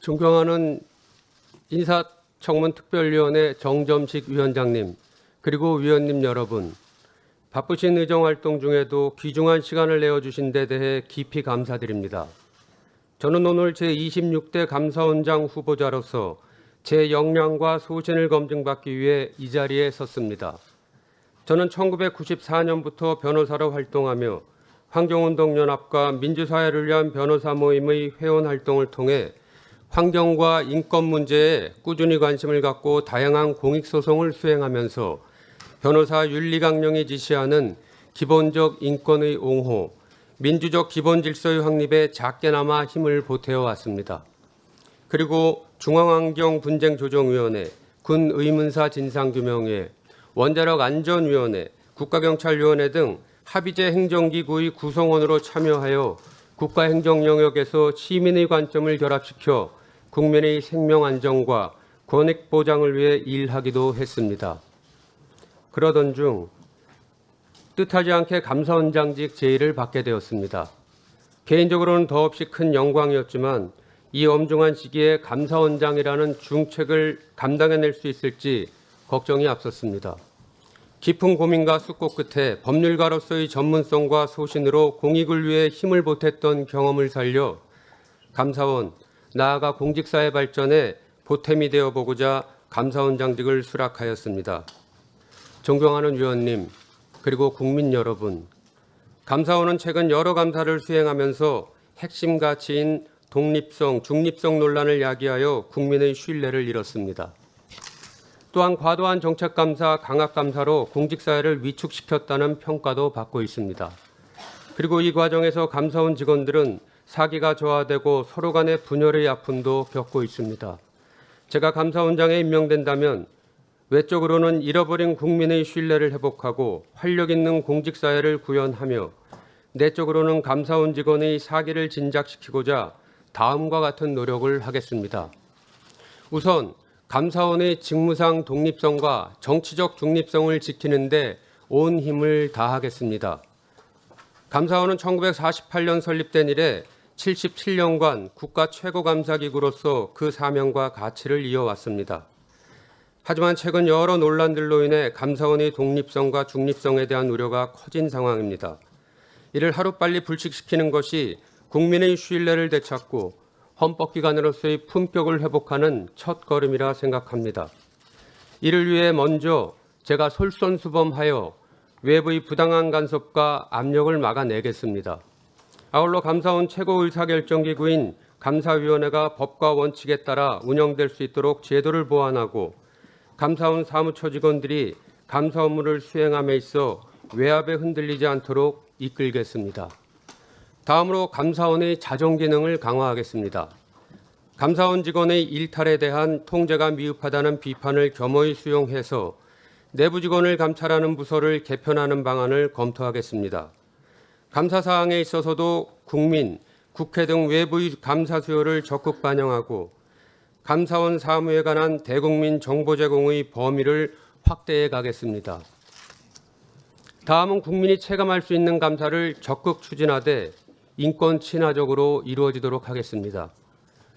존경하는 인사청문특별위원회 정점식 위원장님, 그리고 위원님 여러분, 바쁘신 의정활동 중에도 귀중한 시간을 내어주신 데 대해 깊이 감사드립니다. 저는 오늘 제26대 감사원장 후보자로서 제 역량과 소신을 검증받기 위해 이 자리에 섰습니다. 저는 1994년부터 변호사로 활동하며 환경운동연합과 민주사회를 위한 변호사 모임의 회원활동을 통해 환경과 인권 문제에 꾸준히 관심을 갖고 다양한 공익소송을 수행하면서 변호사 윤리강령이 지시하는 기본적 인권의 옹호, 민주적 기본질서의 확립에 작게나마 힘을 보태어 왔습니다. 그리고 중앙환경분쟁조정위원회, 군의문사 진상규명회, 원자력 안전위원회, 국가경찰위원회 등 합의제 행정기구의 구성원으로 참여하여 국가행정 영역에서 시민의 관점을 결합시켜 국민의 생명 안정과 권익 보장을 위해 일하기도 했습니다. 그러던 중 뜻하지 않게 감사원장직 제의를 받게 되었습니다. 개인적으로는 더없이 큰 영광이었지만 이 엄중한 시기에 감사원장이라는 중책을 감당해낼 수 있을지 걱정이 앞섰습니다. 깊은 고민과 숙고 끝에 법률가로서의 전문성과 소신으로 공익을 위해 힘을 보탰던 경험을 살려 감사원, 나아가 공직사회 발전에 보탬이 되어보고자 감사원장직을 수락하였습니다. 존경하는 위원님, 그리고 국민 여러분, 감사원은 최근 여러 감사를 수행하면서 핵심 가치인 독립성, 중립성 논란을 야기하여 국민의 신뢰를 잃었습니다. 또한 과도한 정책감사, 강압감사로 공직사회를 위축시켰다는 평가도 받고 있습니다. 그리고 이 과정에서 감사원 직원들은 사기가 저하되고 서로 간의 분열의 아픔도 겪고 있습니다. 제가 감사원장에 임명된다면 외적으로는 잃어버린 국민의 신뢰를 회복하고 활력 있는 공직사회를 구현하며 내적으로는 감사원 직원의 사기를 진작시키고자 다음과 같은 노력을 하겠습니다. 우선 감사원의 직무상 독립성과 정치적 중립성을 지키는 데 온 힘을 다하겠습니다. 감사원은 1948년 설립된 이래 77년간 국가 최고감사기구로서 그 사명과 가치를 이어왔습니다. 하지만 최근 여러 논란들로 인해 감사원의 독립성과 중립성에 대한 우려가 커진 상황입니다. 이를 하루빨리 불식시키는 것이 국민의 신뢰를 되찾고 헌법기관으로서의 품격을 회복하는 첫걸음이라 생각합니다. 이를 위해 먼저 제가 솔선수범하여 외부의 부당한 간섭과 압력을 막아내겠습니다. 아울러 감사원 최고의사결정기구인 감사위원회가 법과 원칙에 따라 운영될 수 있도록 제도를 보완하고 감사원 사무처 직원들이 감사 업무를 수행함에 있어 외압에 흔들리지 않도록 이끌겠습니다. 다음으로 감사원의 자정 기능을 강화하겠습니다. 감사원 직원의 일탈에 대한 통제가 미흡하다는 비판을 겸허히 수용해서 내부 직원을 감찰하는 부서를 개편하는 방안을 검토하겠습니다. 감사 사항에 있어서도 국민, 국회 등 외부의 감사 수요를 적극 반영하고 감사원 사무에 관한 대국민 정보 제공의 범위를 확대해 가겠습니다. 다음은 국민이 체감할 수 있는 감사를 적극 추진하되 인권 친화적으로 이루어지도록 하겠습니다.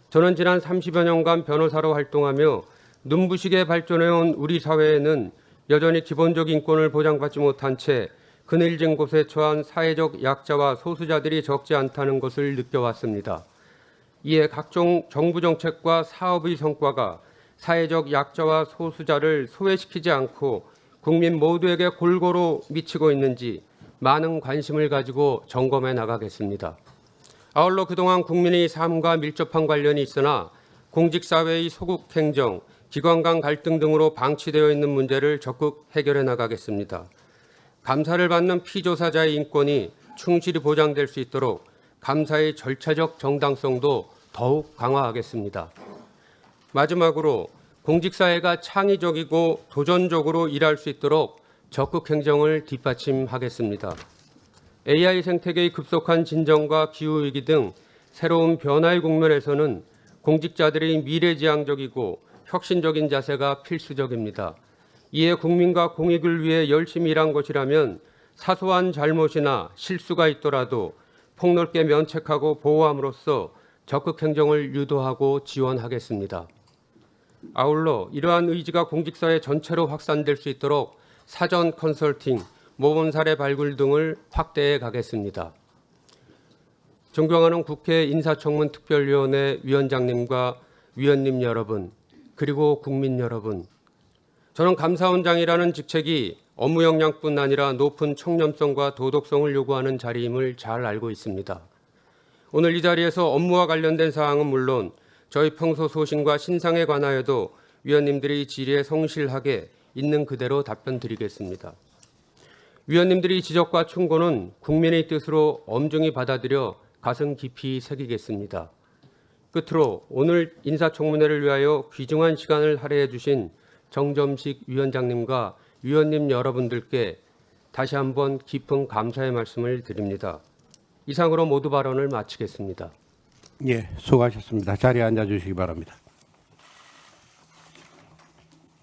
저는 지난 30여 년간 변호사로 활동하며 눈부시게 발전해온 우리 사회에는 여전히 기본적 인권을 보장받지 못한 채 그늘진 곳에 처한 사회적 약자와 소수자들이 적지 않다는 것을 느껴왔습니다. 이에 각종 정부 정책과 사업의 성과가 사회적 약자와 소수자를 소외시키지 않고 국민 모두에게 골고루 미치고 있는지 많은 관심을 가지고 점검해 나가겠습니다. 아울러 그동안 국민의 삶과 밀접한 관련이 있으나 공직사회의 소극 행정, 기관 간 갈등 등으로 방치되어 있는 문제를 적극 해결해 나가겠습니다. 감사를 받는 피조사자의 인권이 충실히 보장될 수 있도록 감사의 절차적 정당성도 더욱 강화하겠습니다. 마지막으로 공직사회가 창의적이고 도전적으로 일할 수 있도록 적극 행정을 뒷받침하겠습니다. AI 생태계의 급속한 진정과 기후위기 등 새로운 변화의 국면에서는 공직자들의 미래지향적이고 혁신적인 자세가 필수적입니다. 이에 국민과 공익을 위해 열심히 일한 것이라면 사소한 잘못이나 실수가 있더라도 폭넓게 면책하고 보호함으로써 적극 행정을 유도하고 지원하겠습니다. 아울러 이러한 의지가 공직사회 전체로 확산될 수 있도록 사전 컨설팅, 모범 사례 발굴 등을 확대해 가겠습니다. 존경하는 국회 인사청문특별위원회 위원장님과 위원님 여러분, 그리고 국민 여러분, 저는 감사원장이라는 직책이 업무 역량뿐 아니라 높은 청렴성과 도덕성을 요구하는 자리임을 잘 알고 있습니다. 오늘 이 자리에서 업무와 관련된 사항은 물론 저희 평소 소신과 신상에 관하여도 위원님들이 질의에 성실하게 있는 그대로 답변 드리겠습니다. 위원님들의 지적과 충고는 국민의 뜻으로 엄중히 받아들여 가슴 깊이 새기겠습니다. 끝으로 오늘 인사청문회를 위하여 귀중한 시간을 할애해 주신 정점식 위원장님과 위원님 여러분들께 다시 한번 깊은 감사의 말씀을 드립니다. 이상으로 모두 발언을 마치겠습니다. 예, 수고하셨습니다. 자리에 앉아 주시기 바랍니다.